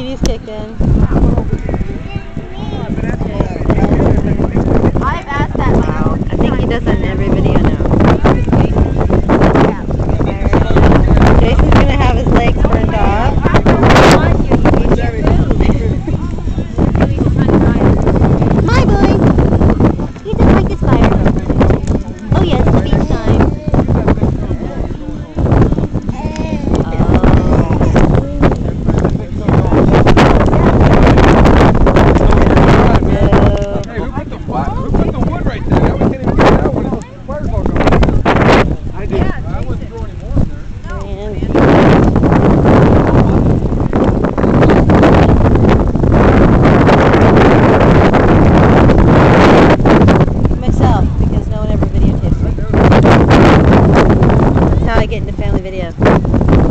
diabetes kicked in. I've asked that. Wow. I think he does that in every video now. Jason's gonna have his legs burned off. My boy! He doesn't like this fire. Oh yes, the beach time. Get into family video.